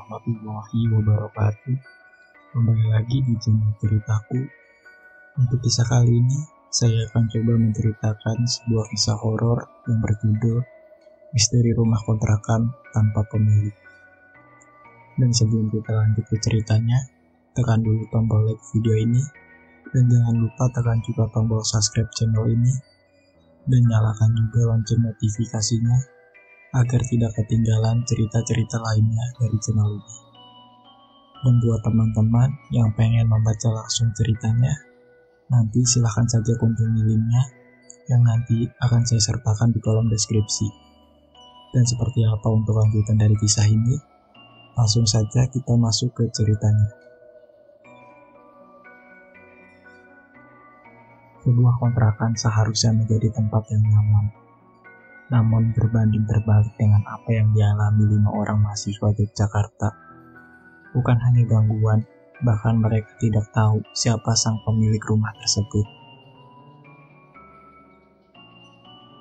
warahmatullahi wabarakatuh. Kembali lagi di channel ceritaku. Untuk kisah kali ini, saya akan coba menceritakan sebuah kisah horor yang berjudul Misteri Rumah Kontrakan Tanpa Pemilik. Dan sebelum kita lanjut ke ceritanya, tekan dulu tombol like video ini, dan jangan lupa tekan juga tombol subscribe channel ini, dan nyalakan juga lonceng notifikasinya agar tidak ketinggalan cerita-cerita lainnya dari channel ini. Dan buat teman-teman yang pengen membaca langsung ceritanya, nanti silahkan saja kunjungi linknya yang nanti akan saya sertakan di kolom deskripsi. Dan seperti apa untuk lanjutan dari kisah ini, langsung saja kita masuk ke ceritanya. Sebuah kontrakan seharusnya menjadi tempat yang nyaman. Namun berbanding terbalik dengan apa yang dialami 5 orang mahasiswa Yogyakarta. Bukan hanya gangguan, bahkan mereka tidak tahu siapa sang pemilik rumah tersebut.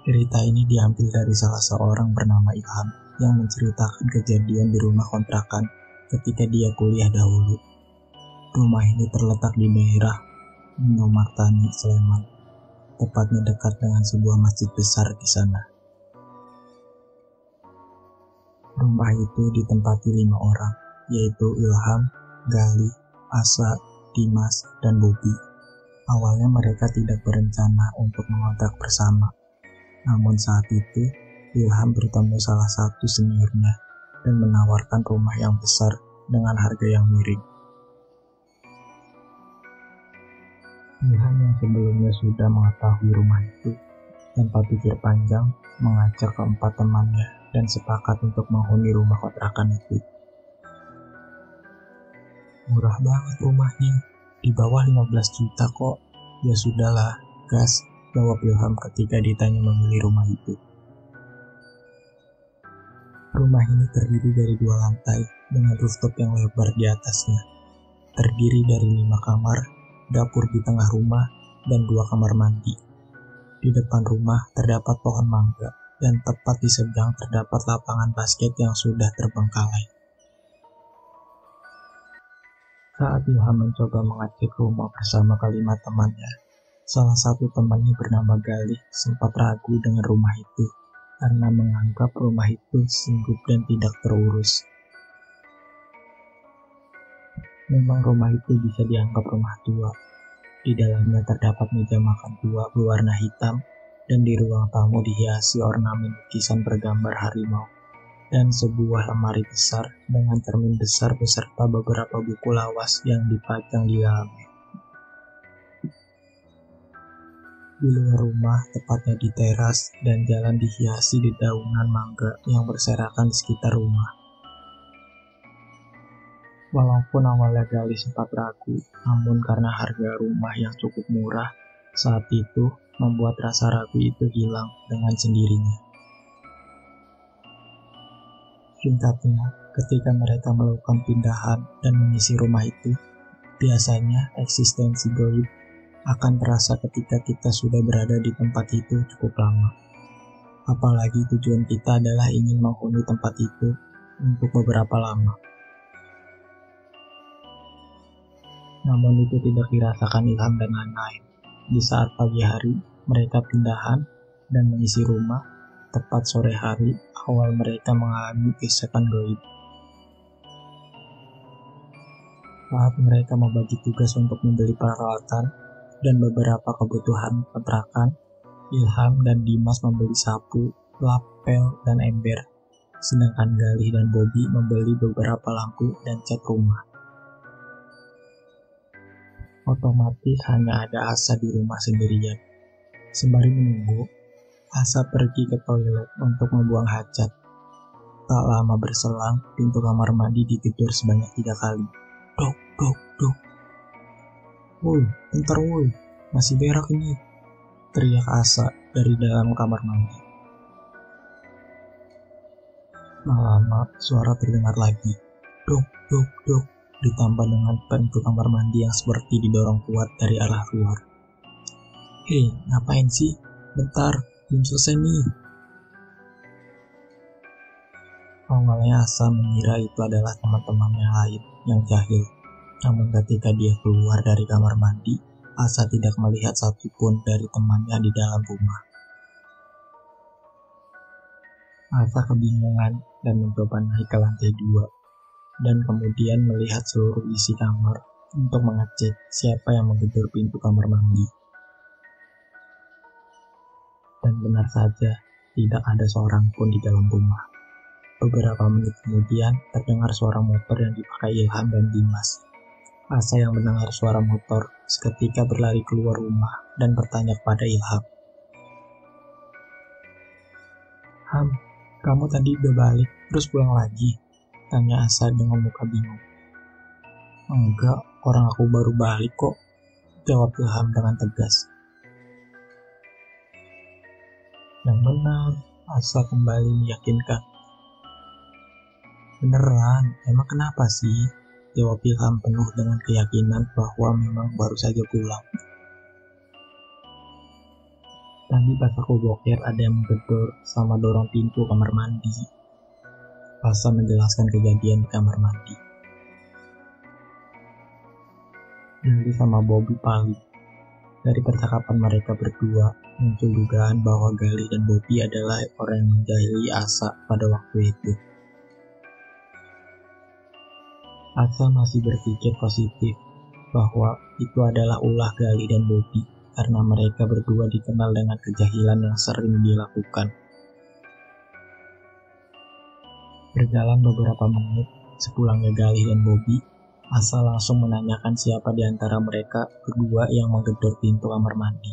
Cerita ini diambil dari salah seorang bernama Ilham yang menceritakan kejadian di rumah kontrakan ketika dia kuliah dahulu. Rumah ini terletak di daerah Minomartani, Sleman, tepatnya dekat dengan sebuah masjid besar di sana. Rumah itu ditempati 5 orang, yaitu Ilham, Galih, Asa, Dimas, dan Bobi. Awalnya mereka tidak berencana untuk mengontrak bersama. Namun saat itu, Ilham bertemu salah satu seniornya dan menawarkan rumah yang besar dengan harga yang miring. Ilham yang sebelumnya sudah mengetahui rumah itu, tanpa pikir panjang, mengajak keempat temannya dan sepakat untuk menghuni rumah kontrakan itu. Murah banget rumahnya, di bawah 15 juta kok. Ya sudahlah, gas, jawab Ilham ketika ditanya memilih rumah itu. Rumah ini terdiri dari 2 lantai dengan rooftop yang lebar di atasnya. Terdiri dari 5 kamar, dapur di tengah rumah, dan 2 kamar mandi. Di depan rumah terdapat pohon mangga, dan tepat di seberang terdapat lapangan basket yang sudah terbengkalai. Saat Ilham mencoba mengecek rumah bersama kelima temannya, salah satu temannya bernama Galih sempat ragu dengan rumah itu karena menganggap rumah itu singgup dan tidak terurus. Memang rumah itu bisa dianggap rumah tua. Di dalamnya terdapat meja makan tua berwarna hitam, dan di ruang tamu dihiasi ornamen lukisan bergambar harimau, dan sebuah lemari besar dengan cermin besar beserta beberapa buku lawas yang dipajang di dalamnya. Di luar rumah, tepatnya di teras, dan jalan dihiasi dedaunan mangga yang berserakan di sekitar rumah. Walaupun awalnya Galih sempat ragu, namun karena harga rumah yang cukup murah saat itu membuat rasa ragu itu hilang dengan sendirinya. Singkatnya, ketika mereka melakukan pindahan dan mengisi rumah itu, biasanya eksistensi gaib akan terasa ketika kita sudah berada di tempat itu cukup lama. Apalagi tujuan kita adalah ingin menghuni tempat itu untuk beberapa lama. Namun itu tidak dirasakan Ilham dan lain-lain. Di saat pagi hari, mereka pindahan dan mengisi rumah. Tepat sore hari, awal mereka mengalami gesekan gaib. Saat mereka membagi tugas untuk membeli peralatan dan beberapa kebutuhan kontrakan, Ilham dan Dimas membeli sapu, lap, pel, dan ember. Sedangkan Galih dan Bobi membeli beberapa lampu dan cat rumah. Otomatis hanya ada Asa di rumah sendirian. Sembari menunggu, Asa pergi ke toilet untuk membuang hajat. Tak lama berselang, pintu kamar mandi digedor sebanyak 3 kali. Dok, dok, dok. Woi, bentar woi, masih berak ini, teriak Asa dari dalam kamar mandi. Tak lama, suara terdengar lagi. Dok, dok, dok. Ditambah dengan pintu kamar mandi yang seperti didorong kuat dari arah luar. Hei, ngapain sih? Bentar, belum selesai nih. Awalnya Asa mengira itu adalah teman-temannya lain yang jahil. Namun ketika dia keluar dari kamar mandi, Asa tidak melihat satupun dari temannya di dalam rumah. Asa kebingungan dan mencoba naik ke lantai 2, dan kemudian melihat seluruh isi kamar untuk mengecek siapa yang menggedor pintu kamar mandi. Dan benar saja, tidak ada seorang pun di dalam rumah. Beberapa menit kemudian, terdengar suara motor yang dipakai Ilham dan Dimas. Asa yang mendengar suara motor seketika berlari keluar rumah dan bertanya kepada Ilham. "Ham, kamu tadi udah balik, terus pulang lagi?" tanya Asa dengan muka bingung. "Enggak, orang aku baru balik kok," jawab Ilham dengan tegas. "Yang benar," Asa kembali meyakinkan. "Beneran, emang kenapa sih?" jawab Ilham penuh dengan keyakinan bahwa memang baru saja pulang. "Tadi pas aku boker ada yang menggedor sama dorong pintu kamar mandi." Asa menjelaskan kejadian di kamar mandi. Gali sama Bobby paling. Dari percakapan mereka berdua, muncul dugaan bahwa Gali dan Bobby adalah orang yang menjahili Asa pada waktu itu. Asa masih berpikir positif bahwa itu adalah ulah Gali dan Bobby karena mereka berdua dikenal dengan kejahilan yang sering dilakukan. Berjalan beberapa menit, sepulangnya Gali dan Bobby, Asa langsung menanyakan siapa di antara mereka berdua yang menggedor pintu kamar mandi.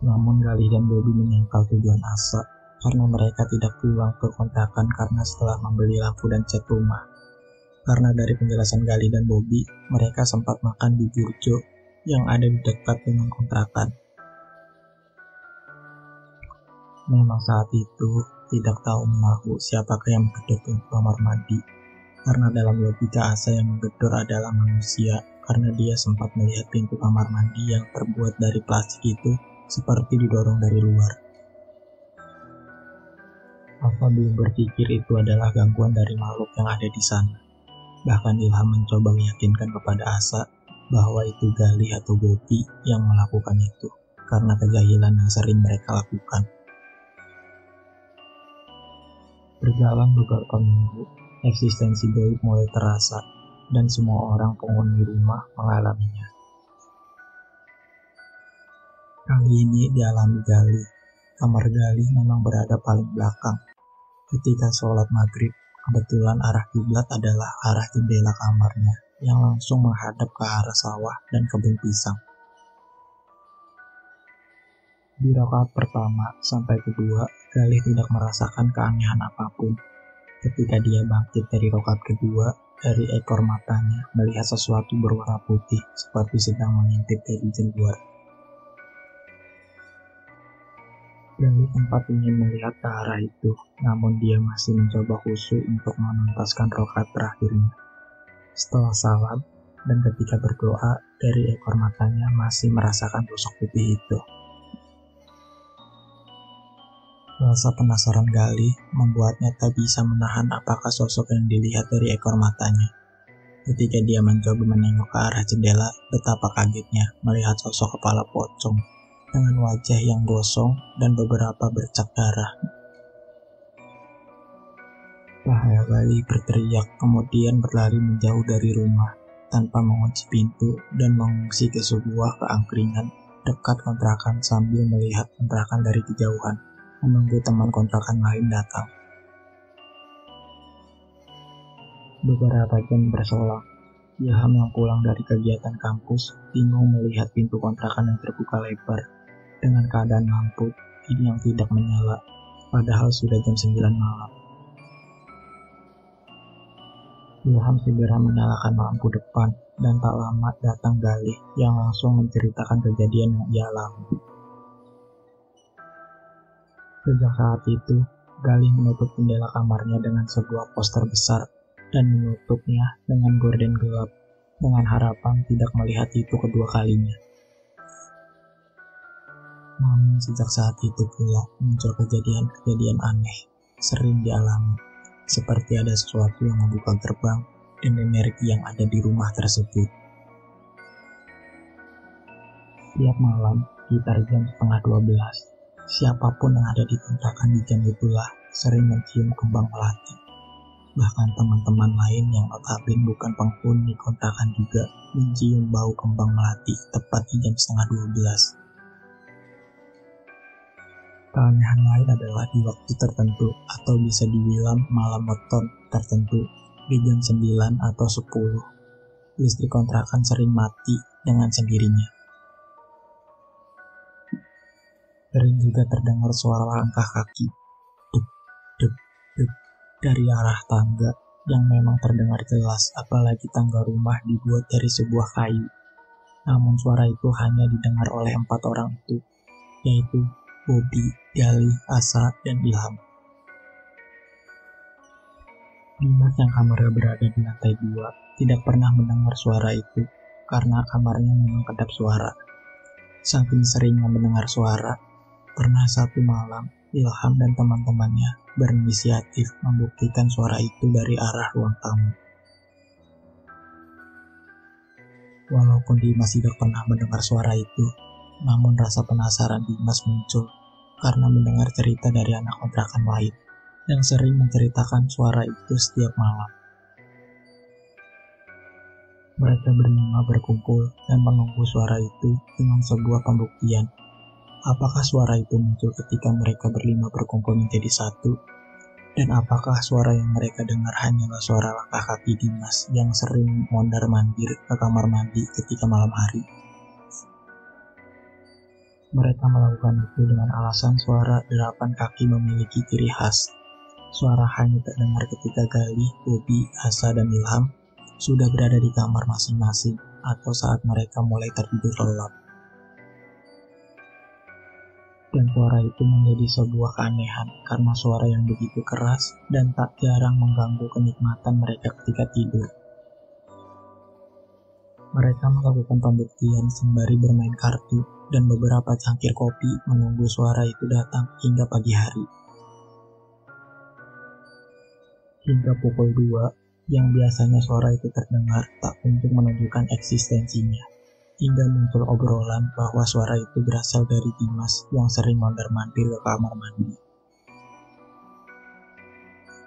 Namun Gali dan Bobby menyangkal tujuan Asa karena mereka tidak pulang ke kontrakan karena setelah membeli lampu dan cat rumah. Karena dari penjelasan Gali dan Bobby, mereka sempat makan di Burjo yang ada di dekat dengan kontrakan. Memang saat itu tidak tahu menahu siapakah yang menggedor pintu kamar mandi, karena dalam logika Asa yang menggedor adalah manusia, karena dia sempat melihat pintu kamar mandi yang terbuat dari plastik itu seperti didorong dari luar. Asa belum berpikir itu adalah gangguan dari makhluk yang ada di sana. Bahkan Ilham mencoba meyakinkan kepada Asa bahwa itu Gali atau Bobby yang melakukan itu, karena kejahilan yang sering mereka lakukan. Berjalan beberapa minggu, eksistensi gaib mulai terasa, dan semua orang penghuni rumah mengalaminya. Kali ini dialami Gali. Kamar Gali memang berada paling belakang. Ketika sholat maghrib, kebetulan arah kiblat adalah arah jendela kamarnya yang langsung menghadap ke arah sawah dan kebun pisang. Di rakaat pertama sampai kedua, Gali tidak merasakan keanehan apapun. Ketika dia bangkit dari rakaat kedua, dari ekor matanya melihat sesuatu berwarna putih seperti sedang mengintip dari jenggot. Gali sempat ingin melihat ke arah itu, namun dia masih mencoba khusyuk untuk menuntaskan rakaat terakhirnya. Setelah salam, dan ketika berdoa, dari ekor matanya masih merasakan sosok putih itu. Rasa penasaran Gali membuatnya tak bisa menahan apakah sosok yang dilihat dari ekor matanya. Ketika dia mencoba menengok ke arah jendela, betapa kagetnya melihat sosok kepala pocong dengan wajah yang gosong dan beberapa bercak darah. Bahaya Gali berteriak, kemudian berlari menjauh dari rumah tanpa mengunci pintu dan mengungsi ke sebuah keangkringan dekat kontrakan sambil melihat kontrakan dari kejauhan, menunggu teman kontrakan lain datang. Beberapa jam berselang, Ilham yang pulang dari kegiatan kampus bingung melihat pintu kontrakan yang terbuka lebar dengan keadaan lampu yang tidak menyala, padahal sudah jam 9 malam. Ilham segera menyalakan lampu depan dan tak lama datang Gali yang langsung menceritakan kejadian yang ia alami. Sejak saat itu, Gali menutup jendela kamarnya dengan sebuah poster besar dan menutupnya dengan gorden gelap dengan harapan tidak melihat itu kedua kalinya. Namun sejak saat itu pula muncul kejadian-kejadian aneh. sering dialami, seperti ada sesuatu yang membuka gerbang dan energi yang ada di rumah tersebut. Tiap malam, sekitar jam setengah 12, siapapun yang ada di kontrakan di jam itulah sering mencium kembang melati. Bahkan teman-teman lain yang notabene bukan penghuni kontrakan juga mencium bau kembang melati tepat di jam setengah 12. Keanehan lain adalah di waktu tertentu atau bisa dibilang malam weton tertentu di jam 9 atau 10, listrik kontrakan sering mati dengan sendirinya. Sering juga terdengar suara langkah kaki, duk, duk, duk, dari arah tangga yang memang terdengar jelas, apalagi tangga rumah dibuat dari sebuah kayu. Namun suara itu hanya didengar oleh 4 orang itu, yaitu Bobby, Galih, Asa, dan Ilham. Dimas yang kamarnya berada di lantai 2 tidak pernah mendengar suara itu karena kamarnya memang kedap suara. Saking seringnya mendengar suara, pernah satu malam Ilham dan teman-temannya berinisiatif membuktikan suara itu dari arah ruang tamu. Walaupun Dimas tidak pernah mendengar suara itu, namun rasa penasaran Dimas muncul karena mendengar cerita dari anak kontrakan lain yang sering menceritakan suara itu setiap malam. Mereka berlima berkumpul dan menunggu suara itu dengan sebuah pembuktian. Apakah suara itu muncul ketika mereka berlima berkumpul menjadi satu? Dan apakah suara yang mereka dengar hanyalah suara langkah kaki Dimas yang sering mondar-mandir ke kamar mandi ketika malam hari? Mereka melakukan itu dengan alasan suara derapan kaki memiliki ciri khas. Suara hanya terdengar ketika Galih, Bobby, Asa, dan Ilham sudah berada di kamar masing-masing atau saat mereka mulai tertidur lelap. Dan suara itu menjadi sebuah keanehan karena suara yang begitu keras dan tak jarang mengganggu kenikmatan mereka ketika tidur. Mereka melakukan pembuktian sembari bermain kartu dan beberapa cangkir kopi menunggu suara itu datang hingga pagi hari. Hingga pukul 2, yang biasanya suara itu terdengar tak kunjung menunjukkan eksistensinya. Hingga muncul obrolan bahwa suara itu berasal dari Dimas yang sering mondar-mandir ke kamar mandi.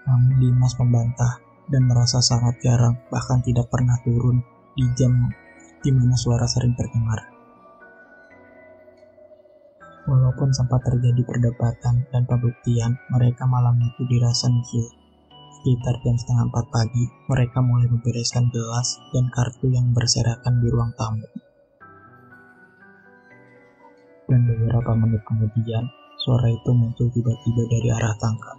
Namun Dimas membantah dan merasa sangat jarang, bahkan tidak pernah turun di jam di mana suara sering terdengar. Walaupun sempat terjadi perdebatan dan pembuktian, mereka malam itu dirasa nihil. Sekitar jam setengah 4 pagi, mereka mulai membereskan gelas dan kartu yang berserakan di ruang tamu. Dan beberapa menit kemudian, suara itu muncul tiba-tiba dari arah tangga.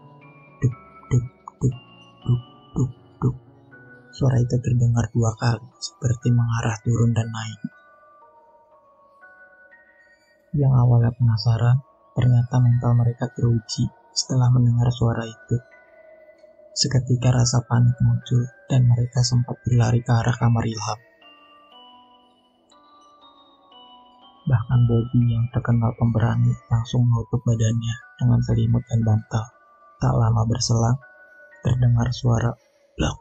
Duk, duk, duk, duk, duk, duk. Suara itu terdengar 2 kali, seperti mengarah turun dan naik. Yang awalnya penasaran, ternyata mental mereka teruji setelah mendengar suara itu. Seketika rasa panik muncul dan mereka sempat berlari ke arah kamar Ilham. Bahkan Bobby yang terkenal pemberani langsung menutup badannya dengan selimut dan bantal. Tak lama berselang, terdengar suara blak.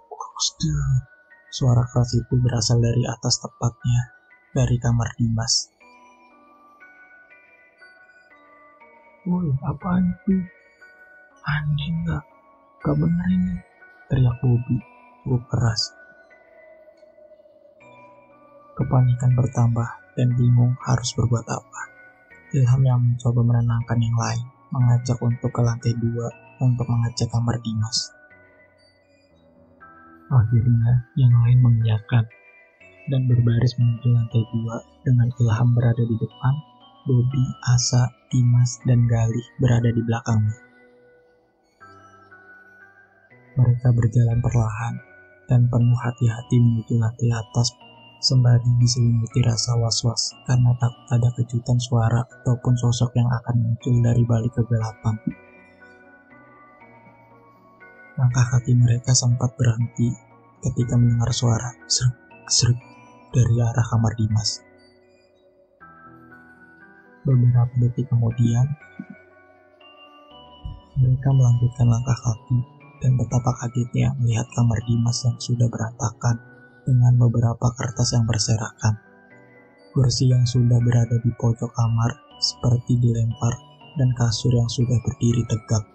Suara keras itu berasal dari atas, tepatnya dari kamar Dimas. "Woi, apaan itu? Anjing gak bener ini," teriak Bobby cukup keras. Kepanikan bertambah dan bingung harus berbuat apa. Ilham yang mencoba menenangkan yang lain, mengajak untuk ke lantai 2 untuk mengecek kamar Dimas. Akhirnya yang lain mengiyakan dan berbaris menuju lantai 2 dengan Ilham berada di depan, Bobby, Asa, Dimas, dan Galih berada di belakangnya. Mereka berjalan perlahan dan penuh hati-hati menuju lantai atas sembari diselimuti rasa was-was karena takut ada kejutan suara ataupun sosok yang akan muncul dari balik kegelapan. Langkah kaki mereka sempat berhenti ketika mendengar suara seruk-seruk dari arah kamar Dimas. Beberapa detik kemudian, Mereka melanjutkan langkah kaki, dan betapa kagetnya melihat kamar Dimas yang sudah berantakan dengan beberapa kertas yang berserakan. Kursi yang sudah berada di pojok kamar seperti dilempar, dan kasur yang sudah berdiri tegak.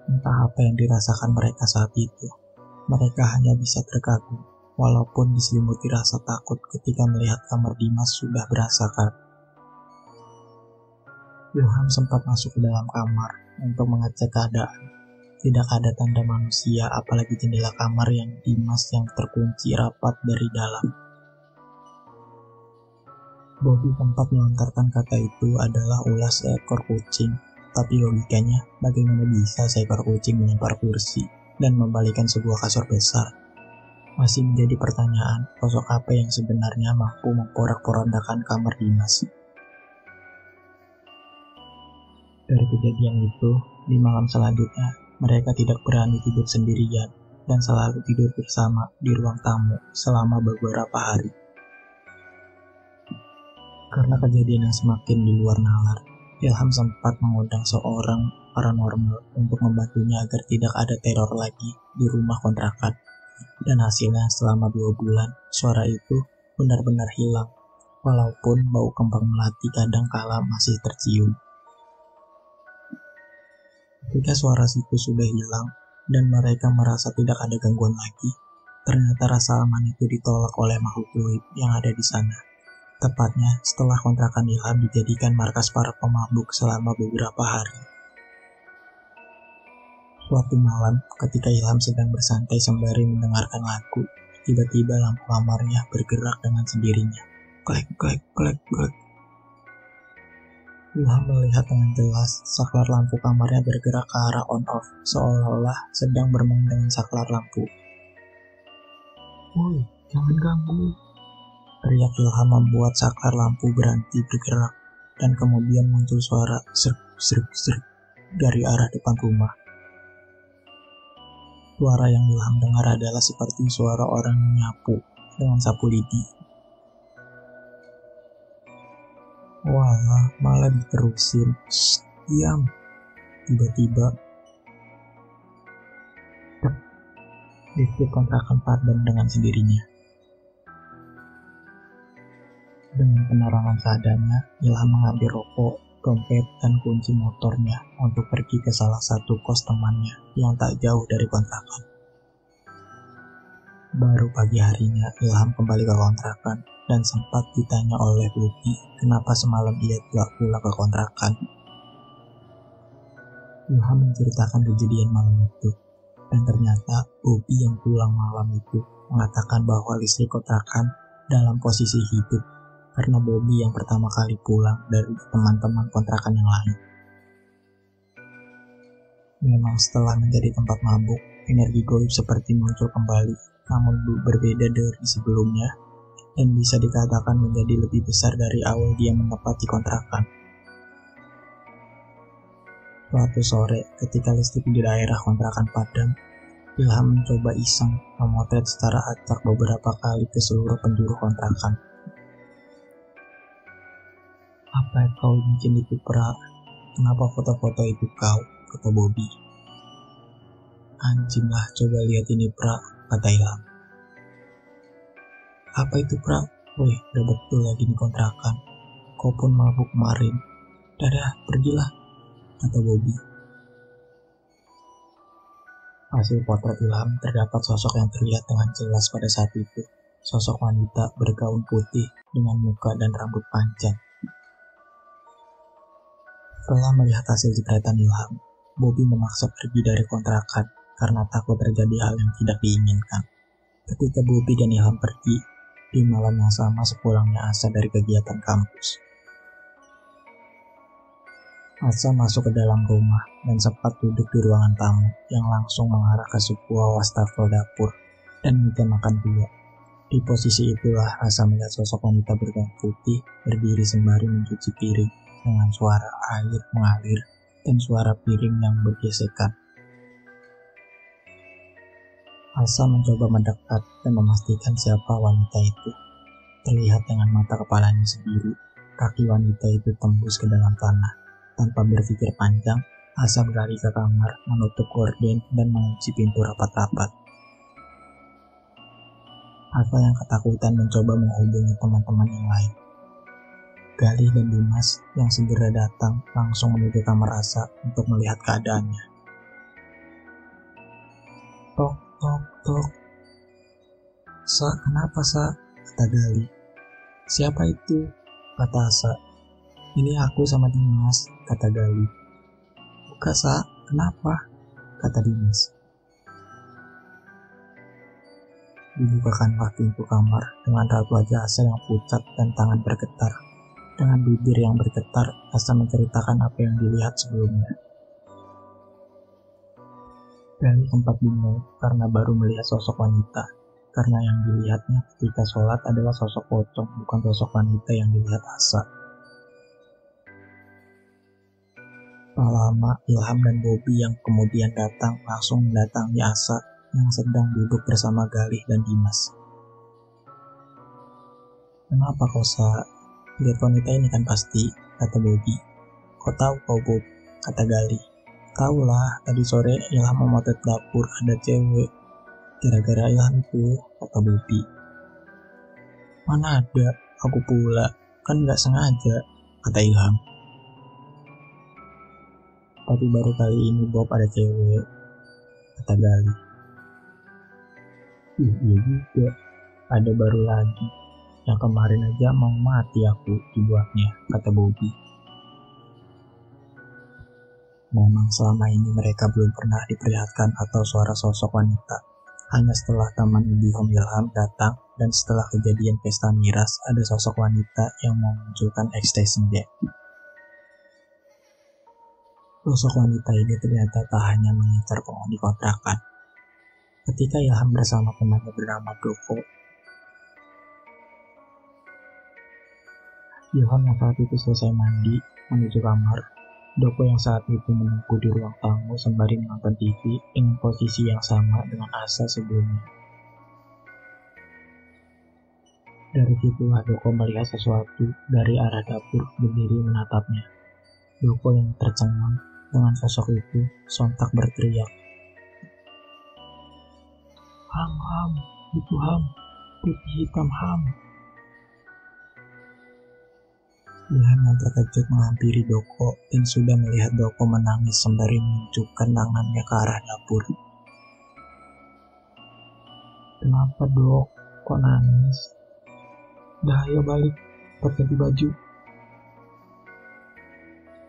Entah apa yang dirasakan mereka saat itu. Mereka hanya bisa terkagum, walaupun diselimuti rasa takut ketika melihat kamar Dimas sudah berantakan. Ilham sempat masuk ke dalam kamar untuk mengecek keadaan. Tidak ada tanda manusia, apalagi jendela kamar yang Dimas yang terkunci rapat dari dalam. Bobby sempat melontarkan kata itu adalah ulas seekor kucing, tapi logikanya bagaimana bisa seekor kucing melempar kursi dan membalikan sebuah kasur besar? Masih menjadi pertanyaan, sosok apa yang sebenarnya mampu memporak-porandakan kamar Dimas. Dari kejadian itu, di malam selanjutnya, mereka tidak berani tidur sendirian dan selalu tidur bersama di ruang tamu selama beberapa hari. Karena kejadian yang semakin di luar nalar, Ilham sempat mengundang seorang paranormal untuk membantunya agar tidak ada teror lagi di rumah kontrakan. Dan hasilnya selama 2 bulan, suara itu benar-benar hilang, walaupun bau kembang melati kadang kala masih tercium. Ketika suara itu sudah hilang, dan mereka merasa tidak ada gangguan lagi, ternyata rasa aman itu ditolak oleh makhluk gaib yang ada di sana. Tepatnya setelah kontrakan Ilham dijadikan markas para pemabuk selama beberapa hari. Suatu malam, ketika Ilham sedang bersantai sembari mendengarkan lagu, tiba-tiba lampu kamarnya bergerak dengan sendirinya. Klek, klek, klek, klek. Ilham melihat dengan jelas saklar lampu kamarnya bergerak ke arah on-off, seolah-olah sedang bermain dengan saklar lampu. "Woi, jangan ganggu!" teriak Ilham membuat saklar lampu berhenti bergerak, dan kemudian muncul suara seruk-seruk-seruk dari arah depan rumah. Suara yang Ilham dengar adalah seperti suara orang menyapu dengan sapu lidi. Walah, malah diterusin. "Shh, diam!" Tiba-tiba, listrik kontrakan padam dengan sendirinya. Dengan penerangan seadanya, Ilham mengambil rokok, dompet, dan kunci motornya untuk pergi ke salah satu kos temannya yang tak jauh dari kontrakan. Baru pagi harinya, Ilham kembali ke kontrakan dan sempat ditanya oleh Bobby kenapa semalam ia tidak pulang ke kontrakan. Ilham menceritakan kejadian malam itu, dan ternyata Bobby yang pulang malam itu mengatakan bahwa listrik kontrakan dalam posisi hidup karena Bobby yang pertama kali pulang dari teman-teman kontrakan yang lain. Memang setelah menjadi tempat mabuk, energi gaib seperti muncul kembali, namun berbeda dari sebelumnya, dan bisa dikatakan menjadi lebih besar dari awal dia menempati kontrakan. Suatu sore, ketika listrik di daerah kontrakan padam, Ilham mencoba iseng memotret secara acak beberapa kali ke seluruh penjuru kontrakan. "Apa kau bikin itu, Pra? Kenapa foto-foto itu kau?" kata Bobby. "Anjing lah, coba lihat ini, Pra," kata Ilham. "Apa itu, Pra? Wih, udah betul lagi di kontrakan. Kau pun mabuk kemarin. Dadah, pergilah," kata Bobby. Hasil potret Ilham terdapat sosok yang terlihat dengan jelas pada saat itu. Sosok wanita bergaun putih dengan muka dan rambut panjang. Setelah melihat hasil jepretan Ilham, Bobby memaksa pergi dari kontrakan karena takut terjadi hal yang tidak diinginkan. Ketika Bobby dan Ilham pergi, di malam yang sama sepulangnya Asa dari kegiatan kampus. Asa masuk ke dalam rumah dan sempat duduk di ruangan tamu yang langsung mengarah ke sebuah wastafel dapur dan meja makan dua. Di posisi itulah Asa melihat sosok wanita bergaun putih berdiri sembari mencuci piring dengan suara air mengalir dan suara piring yang bergesekan. Asa mencoba mendekat dan memastikan siapa wanita itu. Terlihat dengan mata kepalanya sendiri, kaki wanita itu tembus ke dalam tanah, Tanpa berpikir panjang, Asa berlari ke kamar, menutup gorden, dan mengunci pintu rapat-rapat. Asa yang ketakutan mencoba menghubungi teman-teman yang lain. Galih dan Dimas yang segera datang langsung menuju kamar Asa untuk melihat keadaannya. Tok, tok, tok. Sa, kenapa Sa? Kata Galih. Siapa itu? Kata Asa. Ini aku sama Dimas, kata Galih. Buka Sa, kenapa? Kata Dimas. Dibukakanlah pintu kamar dengan raut wajah Asa yang pucat dan tangan bergetar. Dengan bibir yang bergetar, Asa menceritakan apa yang dilihat sebelumnya. Galih sempat bingung karena baru melihat sosok wanita. Karena yang dilihatnya ketika sholat adalah sosok pocong, bukan sosok wanita yang dilihat Asa. Tak lama, Ilham dan Bobby yang kemudian datang langsung mendatangi Asa yang sedang duduk bersama Galih dan Dimas. Kenapa kau Sa? Lihat wanita ini kan pasti, kata Bobby. Kau tahu kau Bob, kata Galih. Tahulah, tadi sore Ilham memotret dapur ada cewek. Gara-gara Ilham itu, kata Bobby. Mana ada, aku pula, kan gak sengaja, kata Ilham. Tapi baru kali ini Bob ada cewek, kata Galih. Iya juga, ada baru lagi. Yang kemarin aja mau mati aku dibuatnya, kata Bobby. Memang selama ini mereka belum pernah diperlihatkan atau suara sosok wanita. Hanya setelah taman Indihome Ilham datang dan setelah kejadian pesta miras ada sosok wanita yang memunculkan ekstasinya. Sosok wanita ini ternyata tak hanya mengincar penghuni kontrakan. Ketika Ilham bersama temannya bernama Doko, Ilham yang saat itu selesai mandi menuju kamar. Doko yang saat itu menunggu di ruang tamu sembari menonton TV dengan posisi yang sama dengan Asa sebelumnya. Dari situlah Doko melihat sesuatu dari arah dapur berdiri menatapnya. Doko yang tercengang dengan sosok itu sontak berteriak. Ham, ham, itu ham, putih hitam ham. Ilham yang terkejut menghampiri Doko dan sudah melihat Doko menangis sembari menunjukkan tangannya ke arah dapur. Kenapa Dok? Kok nangis? Dah ayo balik, ganti baju.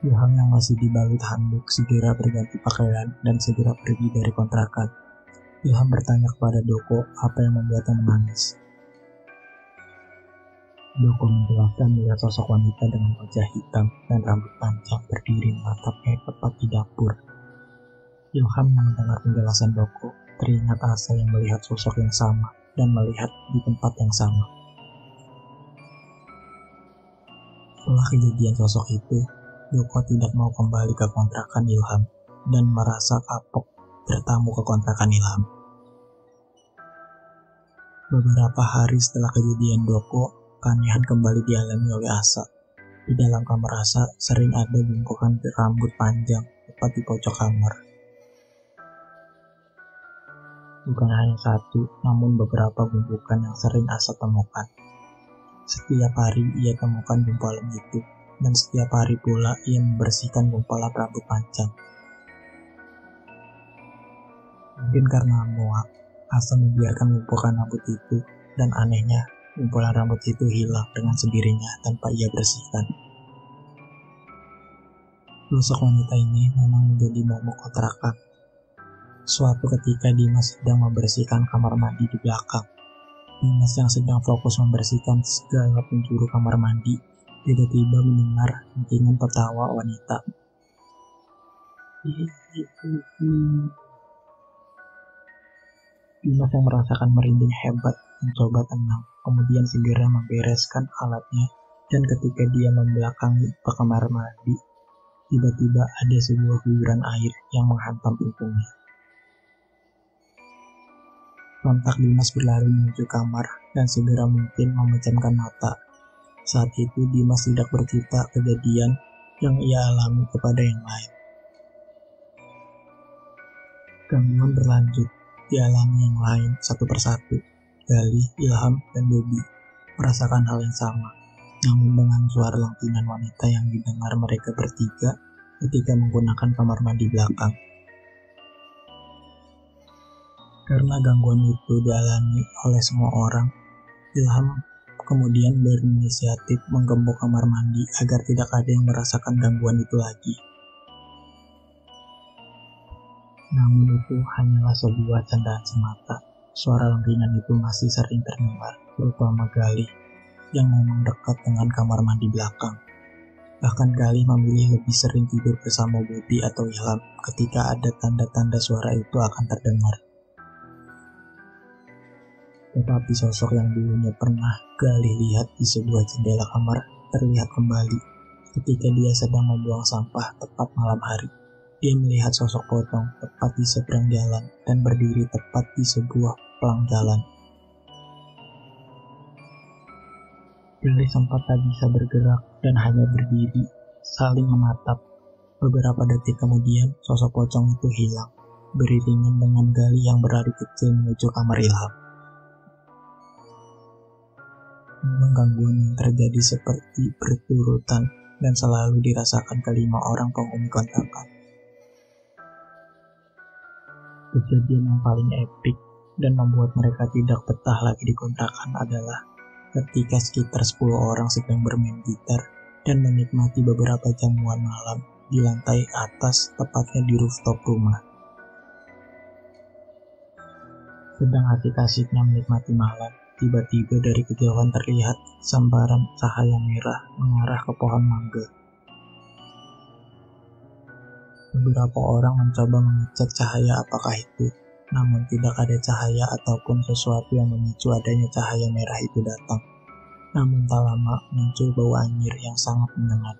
Ilham yang masih dibalut handuk segera berganti pakaian dan segera pergi dari kontrakan. Ilham bertanya kepada Doko apa yang membuatnya menangis. Doko menjelaskan melihat sosok wanita dengan wajah hitam dan rambut panjang berdiri menatapnya tepat di dapur. Ilham yang mendengar penjelasan Doko teringat Asa yang melihat sosok yang sama dan melihat di tempat yang sama. Setelah kejadian sosok itu, Doko tidak mau kembali ke kontrakan Ilham dan merasa kapok bertamu ke kontrakan Ilham. Beberapa hari setelah kejadian Doko, keanehan kembali dialami oleh Asa. Di dalam kamar Asa sering ada bungkukan rambut panjang tepat di pojok kamar. Bukan hanya satu, namun beberapa bungkukan yang sering Asa temukan. Setiap hari ia temukan gumpalan itu, dan setiap hari pula ia membersihkan gumpalan rambut panjang. Mungkin karena muak, Asa membiarkan gumpalan rambut itu, dan anehnya, gumpalan rambut itu hilang dengan sendirinya tanpa ia bersihkan. Sosok wanita ini memang menjadi momok kontrakan. Suatu ketika Dimas sedang membersihkan kamar mandi di belakang. Dimas yang sedang fokus membersihkan segala penjuru kamar mandi, tiba-tiba mendengar dentingan tertawa wanita. Dimas yang merasakan merinding hebat mencoba tenang, kemudian segera membereskan alatnya, dan ketika dia membelakangi ke kamar mandi, tiba-tiba ada sebuah guyuran air yang menghantam punggungnya. Sontak Dimas berlari menuju kamar dan segera mungkin memejamkan mata. Saat itu Dimas tidak bercerita kejadian yang ia alami kepada yang lain. Gangguan berlanjut dialami yang lain satu persatu. Galih, Ilham, dan Bobby merasakan hal yang sama, namun dengan suara lantunan wanita yang didengar mereka bertiga ketika menggunakan kamar mandi belakang. Karena gangguan itu dialami oleh semua orang, Ilham kemudian berinisiatif menggembok kamar mandi agar tidak ada yang merasakan gangguan itu lagi. Namun itu hanyalah sebuah candaan semata. Suara langkinan itu masih sering terdengar, terutama Galih yang memang dekat dengan kamar mandi belakang. Bahkan Galih memilih lebih sering tidur bersama Bobby atau Ilham ketika ada tanda-tanda suara itu akan terdengar. Tetapi sosok yang dulunya pernah Galih lihat di sebuah jendela kamar terlihat kembali ketika dia sedang membuang sampah tepat malam hari. Dia melihat sosok pocong tepat di seberang jalan dan berdiri tepat di sebuah pelang jalan. Galih sempat tak bisa bergerak dan hanya berdiri, saling menatap. Beberapa detik kemudian, sosok pocong itu hilang, beriringan dengan Galih yang berlari kecil menuju kamar Ilham. Memang gangguan yang terjadi seperti berturutan dan selalu dirasakan kelima orang penghuni kontrakan. Kejadian yang paling epik dan membuat mereka tidak betah lagi di kontrakan adalah ketika sekitar 10 orang sedang bermain gitar dan menikmati beberapa jamuan malam di lantai atas, tepatnya di rooftop rumah. Sedang asik-asiknya menikmati malam, tiba-tiba dari kejauhan terlihat sambaran cahaya merah mengarah ke pohon mangga. Beberapa orang mencoba mengecek cahaya apakah itu, namun tidak ada cahaya ataupun sesuatu yang memicu adanya cahaya merah itu datang. Namun tak lama muncul bau anyir yang sangat menyengat.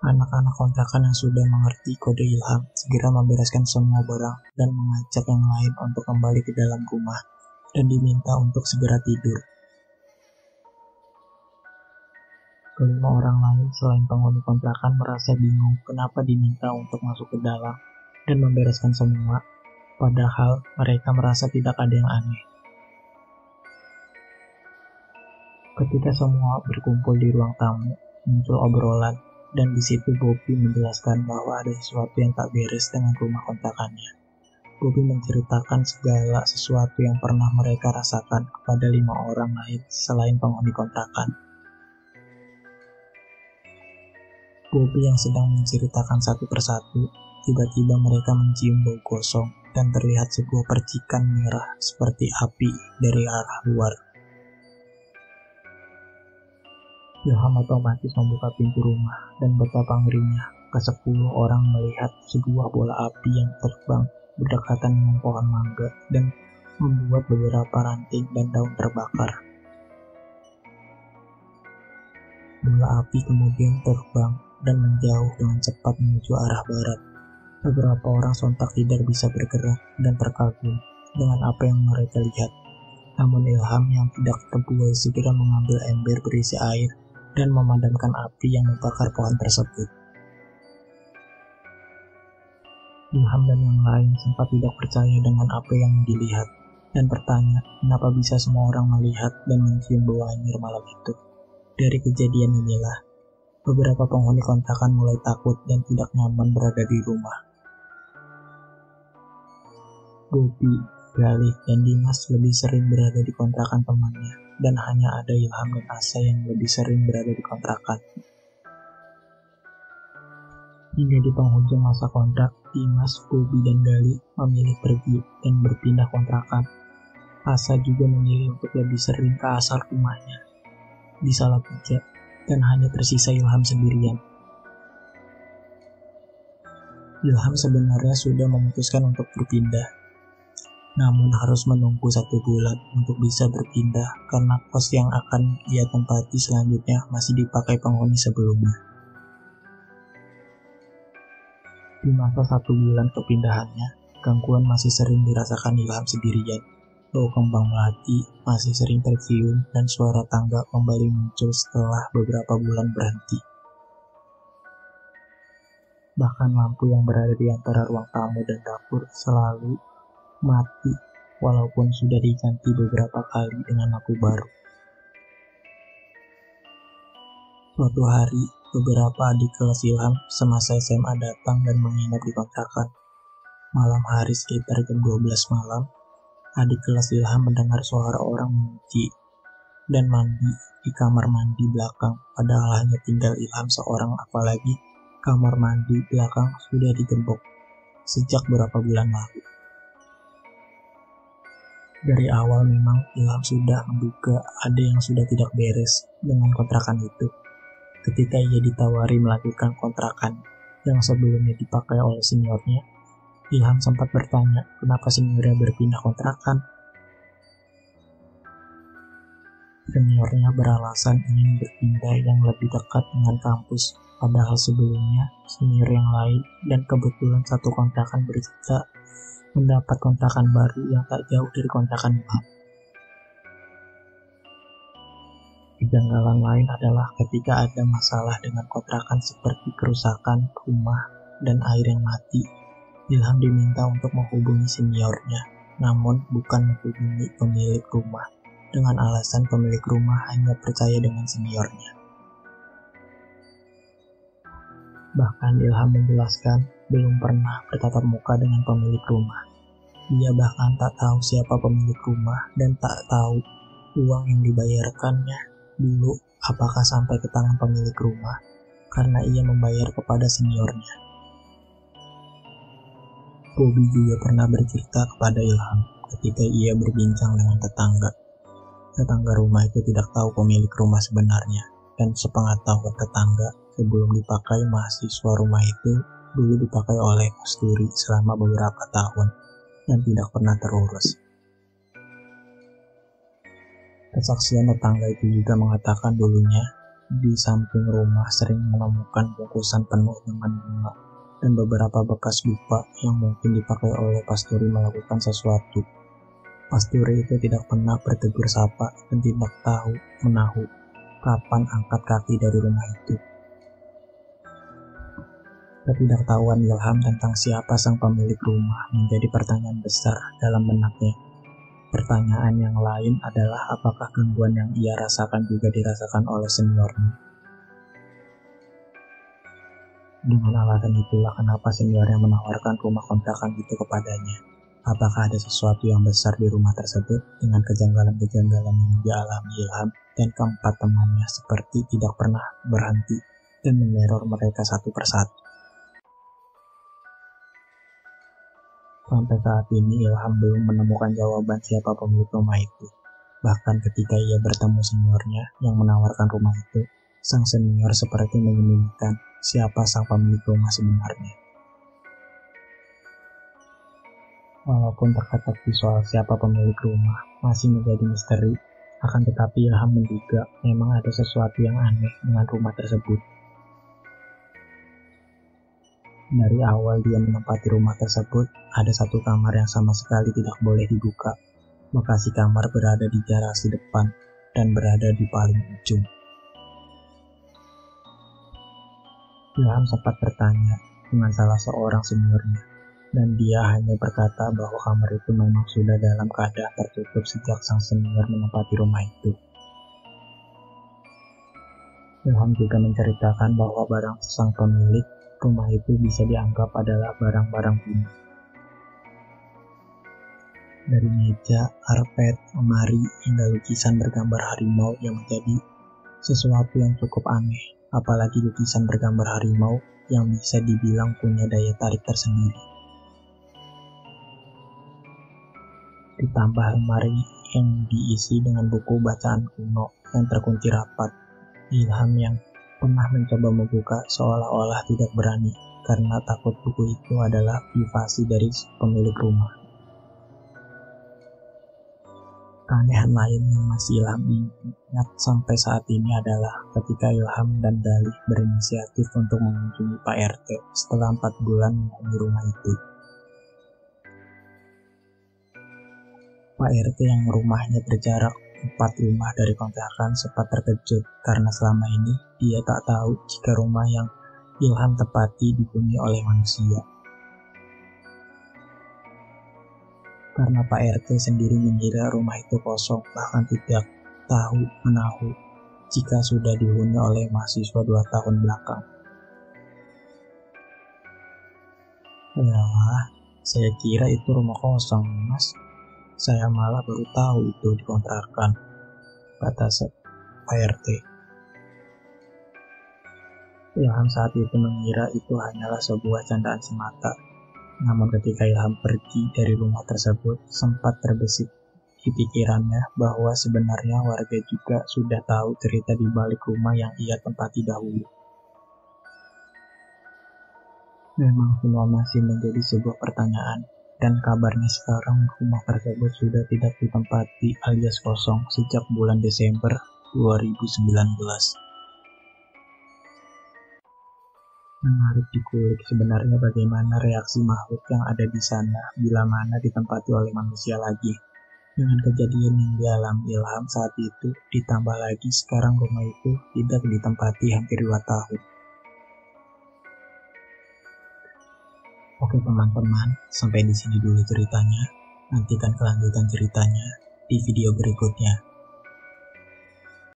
Anak-anak kontrakan yang sudah mengerti kode Ilham segera membereskan semua barang dan mengajak yang lain untuk kembali ke dalam rumah dan diminta untuk segera tidur. Kelima orang lain selain penghuni kontrakan merasa bingung kenapa diminta untuk masuk ke dalam dan membereskan semua, padahal mereka merasa tidak ada yang aneh. Ketika semua berkumpul di ruang tamu, muncul obrolan, dan di situ Bobby menjelaskan bahwa ada sesuatu yang tak beres dengan rumah kontrakannya. Bobby menceritakan segala sesuatu yang pernah mereka rasakan kepada 5 orang lain selain penghuni kontrakan. Bobby yang sedang menceritakan satu persatu, tiba-tiba mereka mencium bau gosong dan terlihat sebuah percikan merah seperti api dari arah luar. Ilham otomatis membuka pintu rumah dan betapa ngerinya ke-10 orang melihat sebuah bola api yang terbang berdekatan dengan pohon mangga dan membuat beberapa ranting dan daun terbakar. Bola api kemudian terbang dan menjauh dengan cepat menuju arah barat. Beberapa orang sontak tidak bisa bergerak dan terkagum dengan apa yang mereka lihat. Namun Ilham yang tidak terbuai segera mengambil ember berisi air dan memadamkan api yang membakar pohon tersebut. Ilham dan yang lain sempat tidak percaya dengan apa yang dilihat dan bertanya kenapa bisa semua orang melihat dan mencium bau anyir malam itu. Dari kejadian inilah, beberapa penghuni kontrakan mulai takut dan tidak nyaman berada di rumah. Bobby, Galih, dan Dimas lebih sering berada di kontrakan temannya, dan hanya ada Ilham dan Asa yang lebih sering berada di kontrakan. Hingga di penghujung masa kontrak, Dimas, Bobby, dan Galih memilih pergi dan berpindah kontrakan. Asa juga memilih untuk lebih sering ke asal rumahnya di Salatiga, dan hanya tersisa Ilham sendirian. Ilham sebenarnya sudah memutuskan untuk berpindah, namun harus menunggu 1 bulan untuk bisa berpindah karena kos yang akan ia tempati selanjutnya masih dipakai penghuni sebelumnya. Di masa 1 bulan kepindahannya, gangguan masih sering dirasakan Ilham sendirian. bau kembang melati masih sering tercium dan suara tangga kembali muncul setelah beberapa bulan berhenti. Bahkan lampu yang berada di antara ruang tamu dan dapur selalu mati walaupun sudah diganti beberapa kali dengan lampu baru. Suatu hari, beberapa adik kelas Ilham semasa SMA datang dan menginap di kontrakan. Malam hari sekitar jam 12 malam, adik kelas Ilham mendengar suara orang mencuci dan mandi di kamar mandi belakang, padahal hanya tinggal Ilham seorang, apalagi kamar mandi belakang sudah digembok sejak beberapa bulan lalu. Dari awal memang Ilham sudah menduga ada yang sudah tidak beres dengan kontrakan itu. Ketika ia ditawari melanjutkan kontrakan yang sebelumnya dipakai oleh seniornya, Ilham sempat bertanya kenapa seniornya berpindah kontrakan. Seniornya beralasan ingin berpindah yang lebih dekat dengan kampus, padahal sebelumnya senior yang lain dan kebetulan satu kontrakan bercerita mendapat kontrakan baru yang tak jauh dari kontrakan Ilham. Kejanggalan lain adalah ketika ada masalah dengan kontrakan seperti kerusakan rumah dan air yang mati, Ilham diminta untuk menghubungi seniornya, namun bukan menghubungi pemilik rumah, dengan alasan pemilik rumah hanya percaya dengan seniornya. Bahkan Ilham menjelaskan belum pernah bertatap muka dengan pemilik rumah. Dia bahkan tak tahu siapa pemilik rumah dan tak tahu uang yang dibayarkannya dulu apakah sampai ke tangan pemilik rumah karena ia membayar kepada seniornya. Bobby juga pernah bercerita kepada Ilham ketika ia berbincang dengan tetangga. Tetangga rumah itu tidak tahu pemilik rumah sebenarnya, dan sepengetahuan tetangga, sebelum dipakai mahasiswa rumah itu dulu dipakai oleh Kasturi selama beberapa tahun dan tidak pernah terurus. Kesaksian tetangga itu juga mengatakan dulunya di samping rumah sering menemukan bungkusan penuh dengan bunga dan beberapa bekas dupa yang mungkin dipakai oleh Kasturi melakukan sesuatu. Kasturi itu tidak pernah bertegur sapa dan tidak tahu menahu kapan angkat kaki dari rumah itu. Ketidaktahuan Ilham tentang siapa sang pemilik rumah menjadi pertanyaan besar dalam benaknya. Pertanyaan yang lain adalah apakah gangguan yang ia rasakan juga dirasakan oleh seniornya. Dengan alasan itulah kenapa seniornya menawarkan rumah kontrakan itu kepadanya. Apakah ada sesuatu yang besar di rumah tersebut dengan kejanggalan-kejanggalan yang dialami Ilham dan keempat temannya seperti tidak pernah berhenti dan meneror mereka satu persatu. Sampai saat ini Ilham belum menemukan jawaban siapa pemilik rumah itu. Bahkan ketika ia bertemu seniornya yang menawarkan rumah itu, sang senior seperti menyembunyikan siapa sang pemilik rumah sebenarnya. Walaupun teka-teki soal siapa pemilik rumah masih menjadi misteri, akan tetapi Ilham menduga memang ada sesuatu yang aneh dengan rumah tersebut. Dari awal dia menempati rumah tersebut, ada satu kamar yang sama sekali tidak boleh dibuka. Lokasi kamar berada di garasi depan dan berada di paling ujung. Ilham sempat bertanya dengan salah seorang seniornya, dan dia hanya berkata bahwa kamar itu memang sudah dalam keadaan tertutup sejak sang senior menempati rumah itu. Ilham juga menceritakan bahwa barang sang pemilik rumah itu bisa dianggap adalah barang-barang kuno. Dari meja, karpet, lemari, hingga lukisan bergambar harimau yang menjadi sesuatu yang cukup aneh, apalagi lukisan bergambar harimau yang bisa dibilang punya daya tarik tersendiri. Ditambah lemari yang diisi dengan buku bacaan kuno yang terkunci rapat, Ilham yang pernah mencoba membuka seolah-olah tidak berani karena takut buku itu adalah privasi dari pemilik rumah. Keanehan lain yang masih Ilham ingat sampai saat ini adalah ketika Ilham dan Dalih berinisiatif untuk mengunjungi Pak RT setelah 4 bulan menghuni rumah itu. Pak Pak RT yang rumahnya berjarak 4 rumah dari kontrakan sempat terkejut karena selama ini dia tak tahu jika rumah yang Ilham tepati dihuni oleh manusia. Karena Pak RT sendiri mengira rumah itu kosong, bahkan tidak tahu menahu jika sudah dihuni oleh mahasiswa 2 tahun belakang. Yalah, saya kira itu rumah kosong, Mas. Saya malah baru tahu itu dikontrakan, kata Pak RT. Ilham saat itu mengira itu hanyalah sebuah candaan semata. Namun ketika Ilham pergi dari rumah tersebut, sempat terbesit di pikirannya bahwa sebenarnya warga juga sudah tahu cerita di balik rumah yang ia tempati dahulu. Memang semua masih menjadi sebuah pertanyaan, dan kabarnya sekarang rumah tersebut sudah tidak ditempati alias kosong sejak bulan Desember 2019. Menarik dikulik sebenarnya bagaimana reaksi makhluk yang ada di sana bila mana ditempati oleh manusia lagi. Dengan kejadian yang dialami Ilham saat itu, ditambah lagi sekarang rumah itu tidak ditempati hampir 2 tahun. Oke teman-teman, sampai di sini dulu ceritanya. Nantikan kelanjutan ceritanya di video berikutnya.